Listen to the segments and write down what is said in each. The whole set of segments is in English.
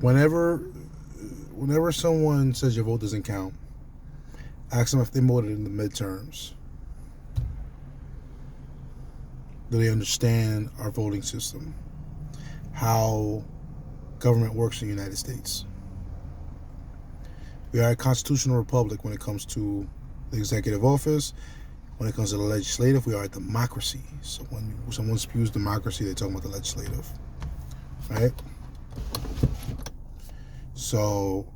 Whenever someone says your vote doesn't count, ask them if they voted in the midterms. Do they understand our voting system? How government works in the United States? We are a constitutional republic when it comes to the executive office. When it comes to the legislative, we are a democracy. So when someone spews democracy, they're talking about the legislative, right? So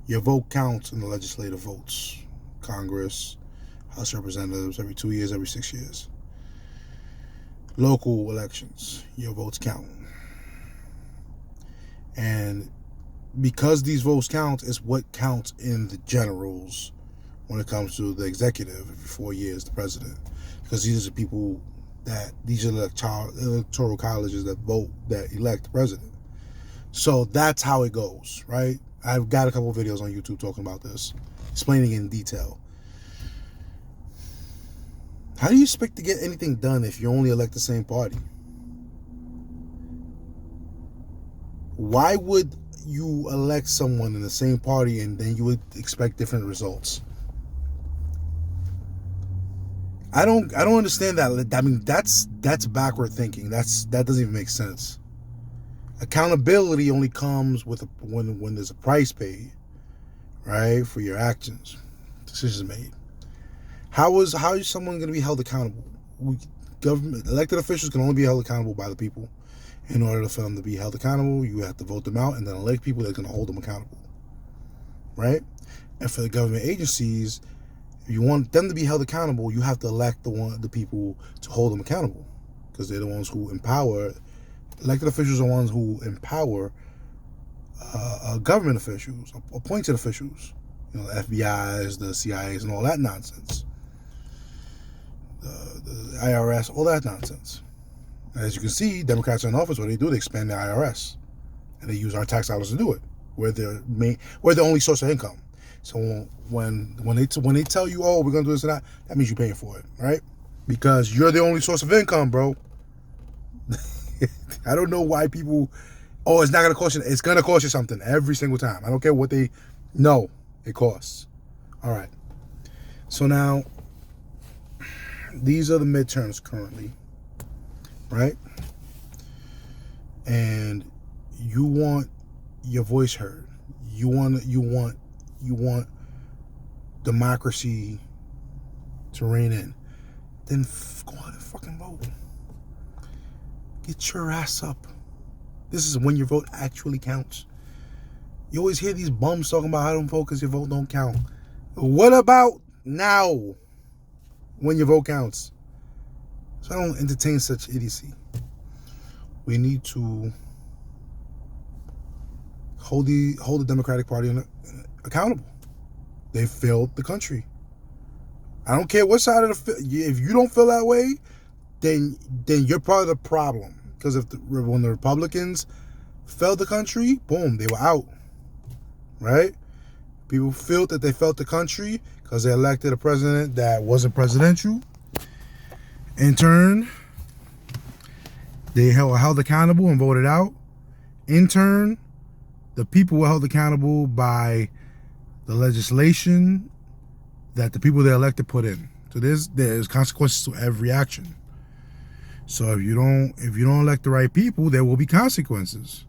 your vote counts in the legislative votes. Congress, House of Representatives, every 2 years, every 6 years. Local elections, your votes count. And because these votes count, is what counts in the generals when it comes to the executive every 4 years, the president. Because these are people these are the electoral colleges that elect the president. So that's how it goes, right? I've got a couple of videos on YouTube talking about this, explaining in detail. How do you expect to get anything done if you only elect the same party? Why would you elect someone in the same party and then you would expect different results? I don't understand that. I mean, that's backward thinking. That doesn't even make sense. Accountability only comes with when there's a price paid, right, for your actions, decisions made. How is someone going to be held accountable? Government elected officials can only be held accountable by the people. In order for them to be held accountable, you have to vote them out and then elect people that are going to hold them accountable, right? And for the government agencies, if you want them to be held accountable, you have to elect the people to hold them accountable, because they're the ones who empower. Elected officials are the ones who empower government officials, appointed officials, the FBI's, the CIA's, and all that nonsense. The IRS, all that nonsense. As you can see, Democrats are in office. What do? They expand the IRS, and they use our tax dollars to do it. We're the only source of income. So when they tell you, oh, we're gonna do this and that means you're paying for it, right? Because you're the only source of income, bro. I don't know why people. Oh, it's not gonna cost you. It's gonna cost you something every single time. I don't care what they. No, it costs. All right. So now, these are the midterms currently, right? And you want your voice heard. You want democracy to reign in. Then go out and fucking vote. Get your ass up. This is when your vote actually counts. You always hear these bums talking about, I don't vote because your vote don't count. What about now when your vote counts? So I don't entertain such idiocy. We need to hold the Democratic Party accountable. They failed the country. I don't care what side of if you don't feel that way, then you're part of the problem. Because when the Republicans failed the country, boom, they were out, right? People felt that they failed the country because they elected a president that wasn't presidential. In turn, they were held accountable and voted out. In turn, the people were held accountable by the legislation that the people they elected put in. So there's consequences to every action. So if you don't elect the right people, there will be consequences.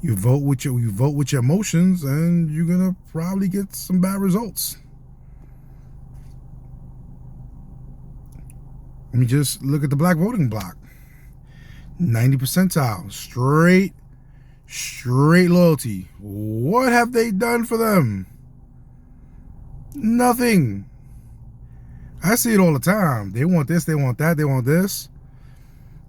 You vote with your emotions, and you're gonna probably get some bad results. Let me just look at the black voting bloc. 90 percentile, straight loyalty. What have they done for them? Nothing. I see it all the time. They want this, they want that, they want this.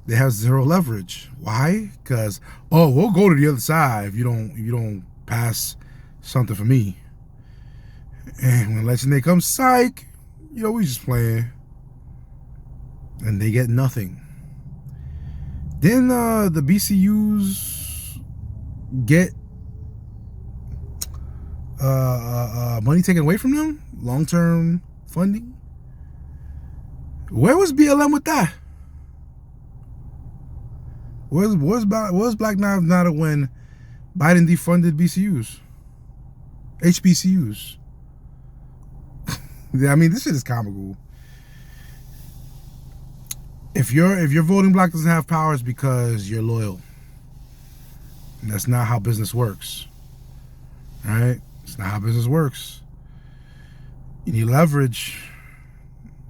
They have zero leverage. Why? Because, oh, we'll go to the other side if you don't pass something for me. And when election day comes, psych, we just playing. And they get nothing. Then the BCUs get money taken away from them, long-term funding. Where was BLM with that? What's Black Lives Matter when Biden defunded BCUs, HBCUs? I mean, this shit is comical. If your voting block doesn't have power, it's because you're loyal. And that's not how business works. All right? It's not how business works. You need leverage.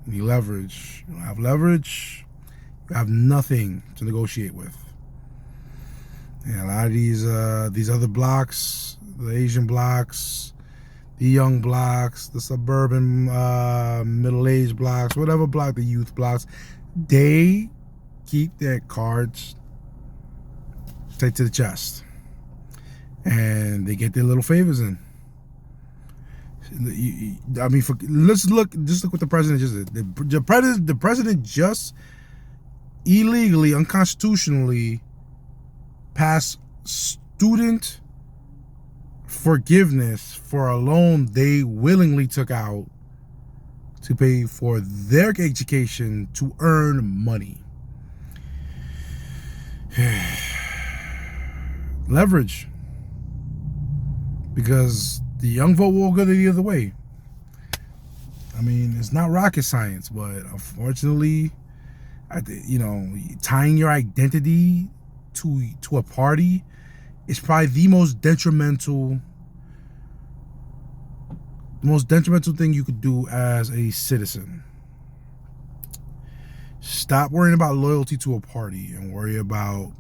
You don't have leverage, you have nothing to negotiate with. And a lot of these other blocks, the Asian blocks, the young blocks, the suburban middle-aged blocks, whatever block, the youth blocks, they keep their cards tight to the chest, and they get their little favors in. I mean, just look what the president just did. The president just illegally, unconstitutionally passed student forgiveness for a loan they willingly took out to pay for their education to earn money. Leverage. Because the young vote will go the other way. I mean, it's not rocket science, but unfortunately, tying your identity to a party is probably the most detrimental thing you could do as a citizen. Stop worrying about loyalty to a party and worry about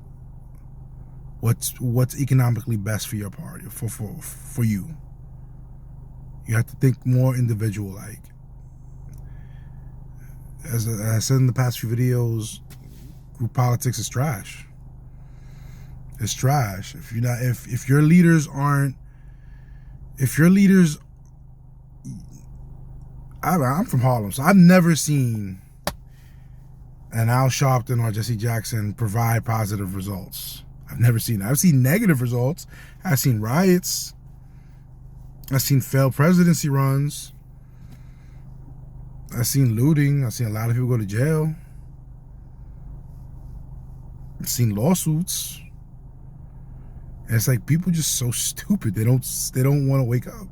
what's economically best for your party, for you. You have to think more individual-like. As I said in the past few videos, group politics is trash. It's trash. If your leaders aren't, I'm from Harlem, so I've never seen an Al Sharpton or Jesse Jackson provide positive results. I've never seen that. I've seen negative results. I've seen riots. I've seen failed presidency runs. I've seen looting. I've seen a lot of people go to jail. I've seen lawsuits. And it's like people just so stupid. They don't want to wake up.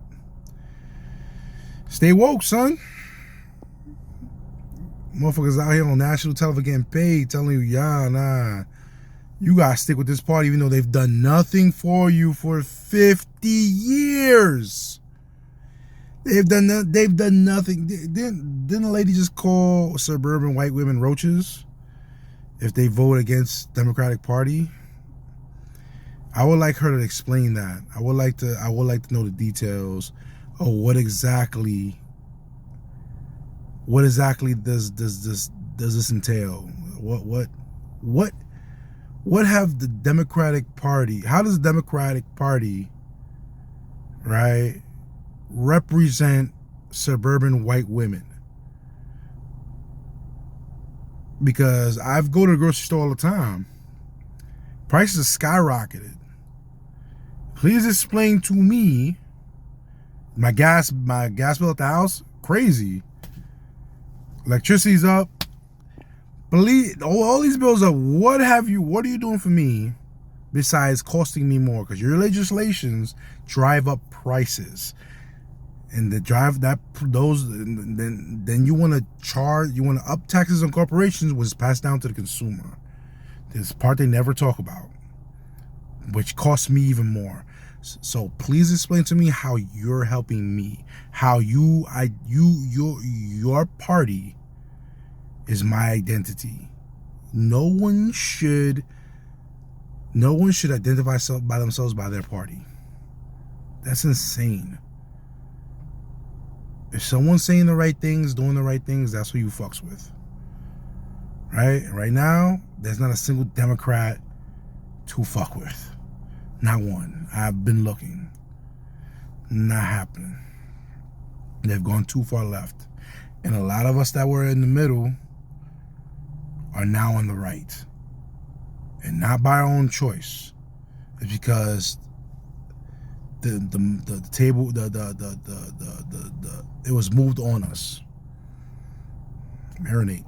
Stay woke, son. Motherfuckers out here on national television getting paid, telling you, yeah, nah, you gotta stick with this party, even though they've done nothing for you for 50 years. They've done nothing. Didn't a lady just call suburban white women roaches if they vote against Democratic Party? I would like her to explain that. I would like to know the details of what exactly does this entail? What have the Democratic Party? How does the Democratic Party, right, represent suburban white women? Because I go to the grocery store all the time. Prices skyrocketed. Please explain to me. My gas bill at the house, crazy. Electricity's up. Believe all these bills are. What are you doing for me besides costing me more? Because your legislations drive up prices, and then you want to up taxes on corporations, which is passed down to the consumer. This part they never talk about, which costs me even more. So please explain to me how you're helping me. How your party is my identity. No one should identify themselves by their party. That's insane. If someone's saying the right things, doing the right things, that's who you fucks with. Right? Right now, there's not a single Democrat to fuck with. Not one. I've been looking. Not happening. They've gone too far left. And a lot of us that were in the middle are now on the right. And not by our own choice. It's because the table, it was moved on us. Marinate.